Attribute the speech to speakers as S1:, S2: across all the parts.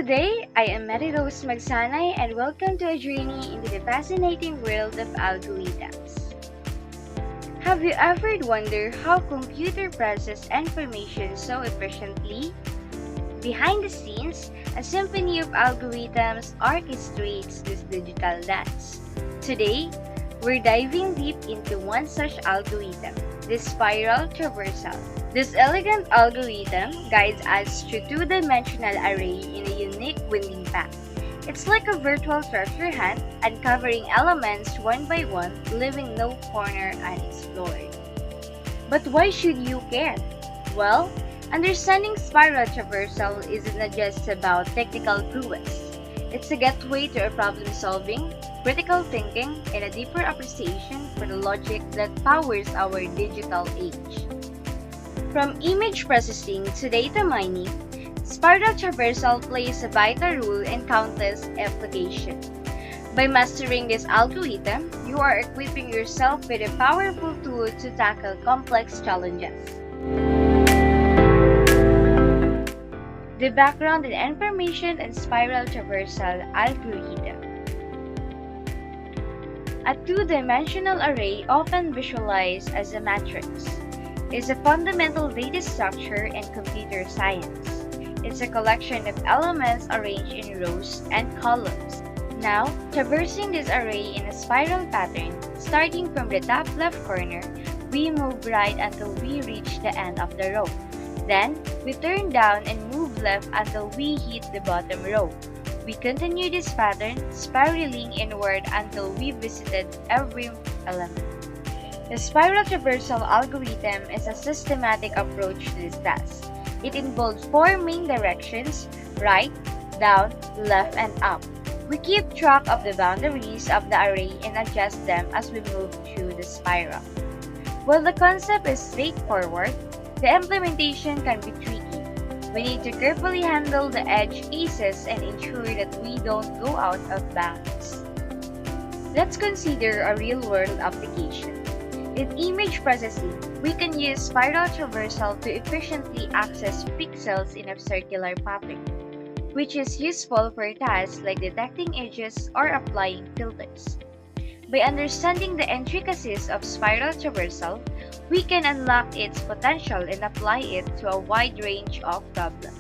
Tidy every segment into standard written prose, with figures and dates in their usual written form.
S1: Today, I am Mary Rose Magsanay and welcome to a journey into the fascinating world of algorithms. Have you ever wondered how computer process information so efficiently? Behind the scenes, a symphony of algorithms orchestrates this digital dance. Today, we're diving deep into one such algorithm, the spiral traversal. This elegant algorithm guides us through two-dimensional array in a unique winding path. It's like a virtual treasure hunt, uncovering elements one by one, leaving no corner unexplored. But why should you care? Well, understanding spiral traversal isn't just about technical prowess. It's a gateway to a problem solving, critical thinking, and a deeper appreciation for the logic that powers our digital age. From image processing to data mining, spiral traversal plays a vital role in countless applications. By mastering this algorithm, you are equipping yourself with a powerful tool to tackle complex challenges. The background and information and spiral traversal algorithm. A two-dimensional array, often visualized as a matrix, is a fundamental data structure in computer science. It's a collection of elements arranged in rows and columns. Now, traversing this array in a spiral pattern, starting from the top left corner, we move right until we reach the end of the row. Then, we turn down and move left until we hit the bottom row. We continue this pattern, spiraling inward until we visited every element. The spiral traversal algorithm is a systematic approach to this task. It involves four main directions: right, down, left, and up. We keep track of the boundaries of the array and adjust them as we move through the spiral. While the concept is straightforward, the implementation can be tricky. We need to carefully handle the edge cases and ensure that we don't go out of bounds. Let's consider a real-world application. In image processing, we can use spiral traversal to efficiently access pixels in a circular pattern, which is useful for tasks like detecting edges or applying filters. By understanding the intricacies of spiral traversal, we can unlock its potential and apply it to a wide range of problems.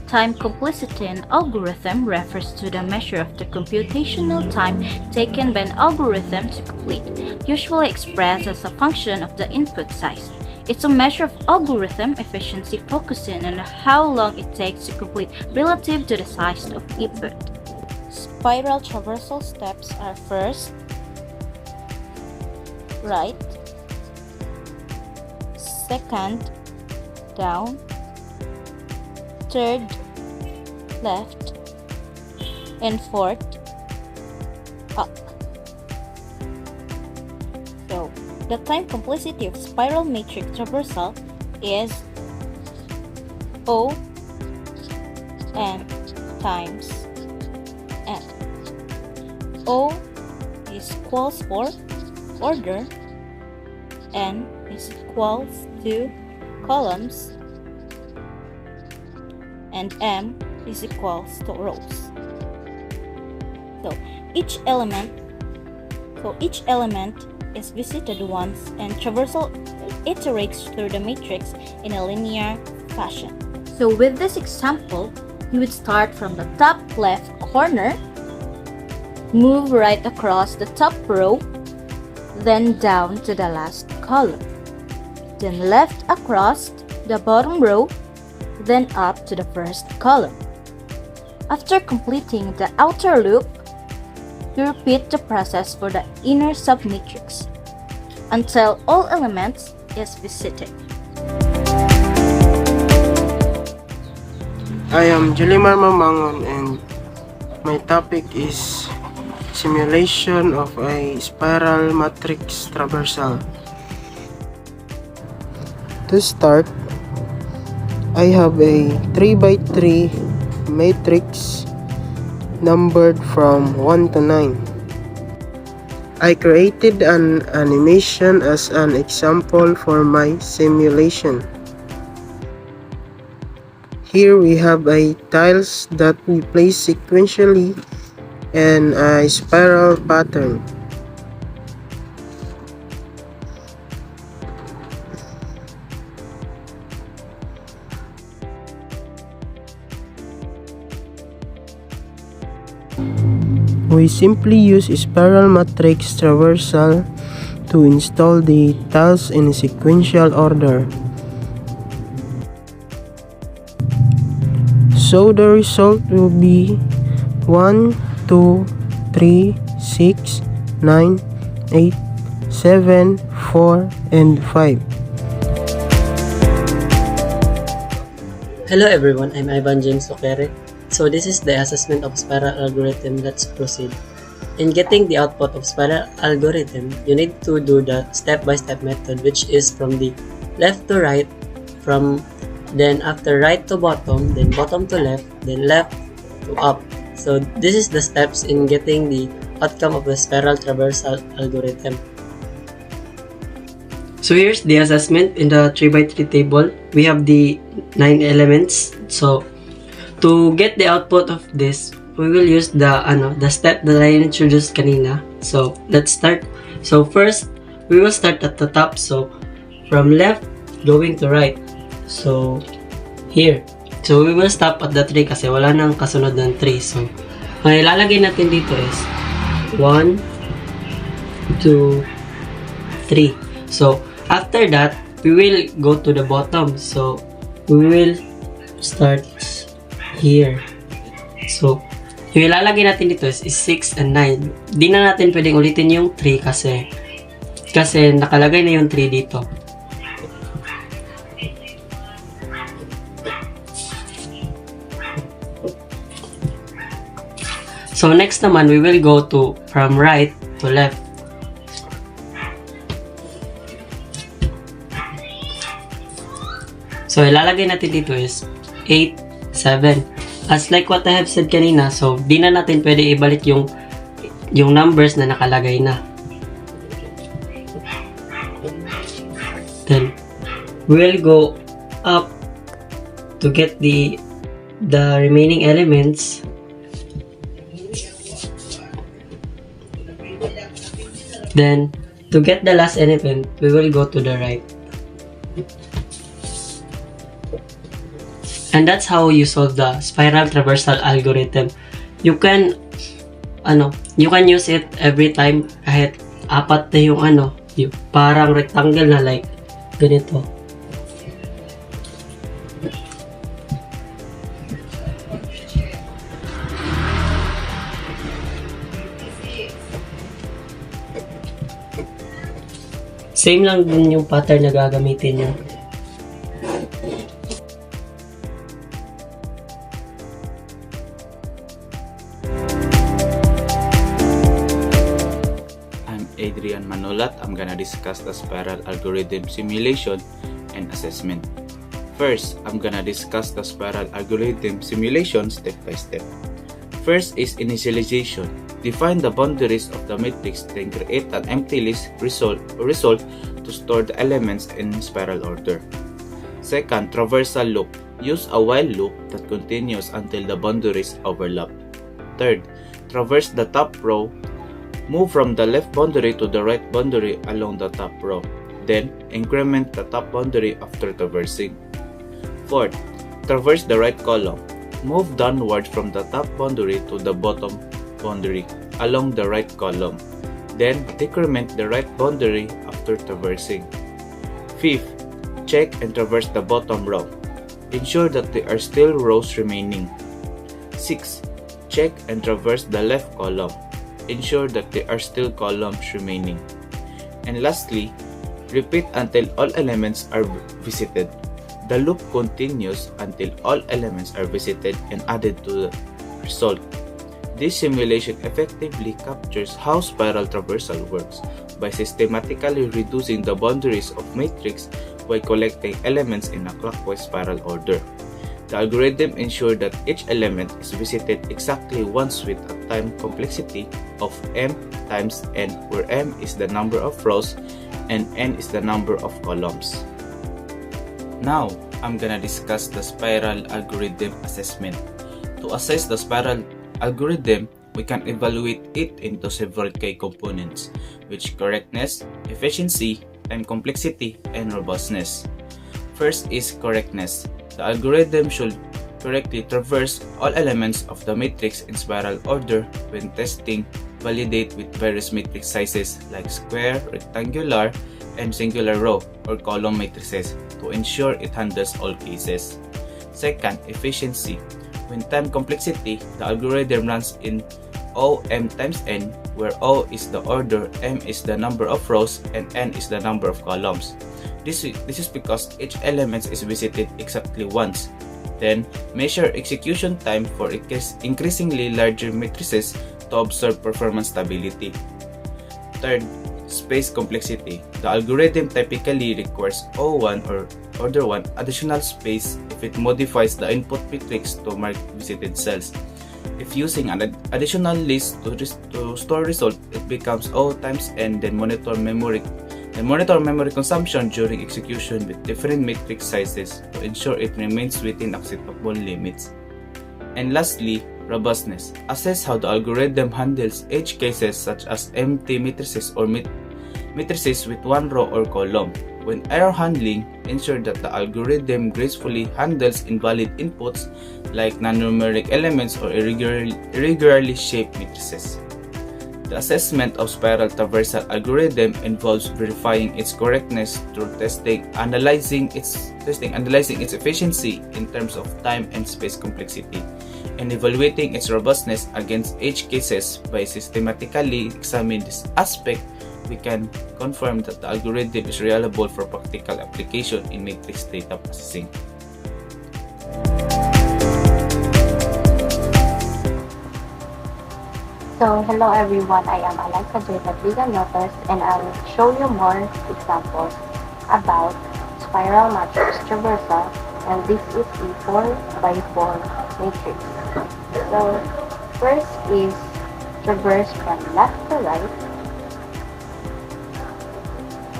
S2: Time complexity in algorithm refers to the measure of the computational time taken by an algorithm to complete, usually expressed as a function of the input size. It's a measure of algorithm efficiency focusing on how long it takes to complete relative to the size of input. Spiral traversal steps are first, right, second, down, third, left, and fourth, up. So, the time complexity of spiral matrix traversal is O n times n. O is equals for order, n is equals to columns, and m is equals to rows. So each element is visited once, and traversal iterates through the matrix in a linear fashion. So with this example, you would start from the top left corner, move right across the top row, then down to the last column, then left across the bottom row, then up to the first column. After completing the outer loop, you repeat the process for the inner submatrix until all elements is visited.
S3: I am Julimar Mamangon and my topic is simulation of a spiral matrix traversal. To start, I have a 3x3 matrix numbered from 1 to 9. I created an animation as an example for my simulation. Here we have a tiles that we place sequentially in a spiral pattern. We simply use spiral matrix traversal to install the tiles in sequential order. So the result will be 1, 2, 3, 6, 9, 8, 7, 4, and 5.
S4: Hello everyone, I'm Ivan James Okere. So this is the assessment of spiral algorithm. Let's proceed. In getting the output of spiral algorithm, you need to do the step-by-step method, which is from the left to right, then after right to bottom, then bottom to left, then left to up. So this is the steps in getting the outcome of the spiral traversal algorithm. So here's the assessment in the 3x3 table. We have the 9 elements. So to get the output of this, we will use the step that I introduced kanina. So let's start. So first, we will start at the top. So from left going to right. So here. So we will stop at the 3 kasi wala nang kasunod ng 3. So ang ilalagay natin dito is 1, 2, 3. So after that, we will go to the bottom. So we will start here. So yung ilalagay natin dito is 6 and 9. Di na natin pwedeng ulitin yung 3 kasi nakalagay na yung 3 dito. So next naman, we will go to from right to left. So ilalagay natin dito is 8, 7. As like what I have said kanina, so di na natin pwede ibalik yung numbers na nakalagay na. Then we'll go up to get the remaining elements. Then to get the last element, we will go to the right. And that's how you solve the spiral traversal algorithm. You can use it every time kahit apat na yung yung parang rectangle na like ganito. Same lang din yung pattern na gagamitin nyo.
S5: Adrian Manolat. I'm gonna discuss the spiral algorithm simulation and assessment. First, I'm gonna discuss the spiral algorithm simulation step by step. First is initialization. Define the boundaries of the matrix, then create an empty list result to store the elements in spiral order. Second, traversal loop. Use a while loop that continues until the boundaries overlap. Third, traverse the top row. Move from the left boundary to the right boundary along the top row. Then, increment the top boundary after traversing. Fourth, traverse the right column. Move downward from the top boundary to the bottom boundary along the right column. Then, decrement the right boundary after traversing. Fifth, check and traverse the bottom row. Ensure that there are still rows remaining. Sixth, check and traverse the left column. Ensure that there are still columns remaining. And lastly, repeat until all elements are visited. The loop continues until all elements are visited and added to the result. This simulation effectively captures how spiral traversal works by systematically reducing the boundaries of matrix while collecting elements in a clockwise spiral order. The algorithm ensures that each element is visited exactly once with a time complexity of m times n, where m is the number of rows and n is the number of columns. Now, I'm gonna discuss the spiral algorithm assessment. To assess the spiral algorithm, we can evaluate it into several key components, which correctness, efficiency, time complexity, and robustness. First is correctness. The algorithm should correctly traverse all elements of the matrix in spiral order when testing, validate with various matrix sizes like square, rectangular, and singular row or column matrices to ensure it handles all cases. Second, efficiency. When time complexity, the algorithm runs in O m times n, where O is the order, m is the number of rows, and n is the number of columns. This is because each element is visited exactly once. Then, measure execution time for increasingly larger matrices to observe performance stability. Third, space complexity. The algorithm typically requires O1 or order 1 additional space if it modifies the input matrix to mark visited cells. If using an additional list to store result, it becomes O times n, then monitor memory consumption during execution with different matrix sizes to ensure it remains within acceptable limits. And lastly, robustness. Assess how the algorithm handles edge cases such as empty matrices or matrices with one row or column. When error handling, ensure that the algorithm gracefully handles invalid inputs like non-numeric elements or irregularly shaped matrices. The assessment of spiral traversal algorithm involves verifying its correctness through analyzing its efficiency in terms of time and space complexity, and evaluating its robustness against edge cases. By systematically examining this aspect, we can confirm that the algorithm is reliable for practical application in matrix data processing.
S2: So, hello everyone, I am Alexa J. Notas and I will show you more examples about spiral matrix traversal, and this is a 4x4 matrix. So, first is traverse from left to right,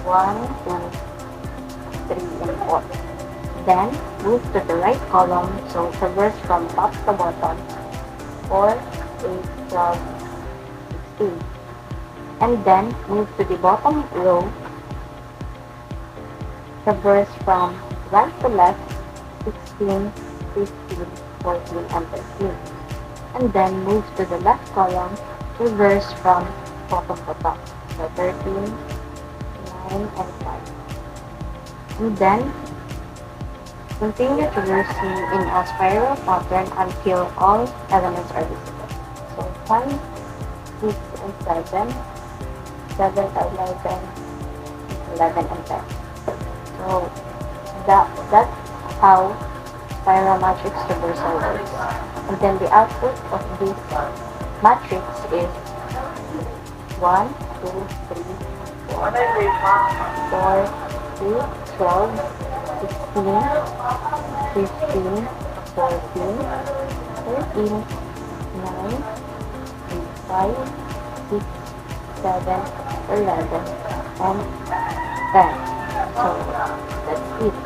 S2: 1, 2, 3, and 4. Then, move to the right column, so traverse from top to bottom, 4, 8, 12, and then move to the bottom row, traverse from right to left, 16, 15, 14, and 13, and then move to the left column, traverse from bottom to top, so 13, 9, and 5, and then continue traversing in a spiral pattern until all elements are visible. So 5, 6, and 7, 7, 11, and 10. So that's how spiral matrix traversal works. And then the output of this matrix is 1, 2, 3, 4, 4, 2, 12, 16, 15, 14, 13, 9, 5, 6, 7, 11, and 10. So that's it.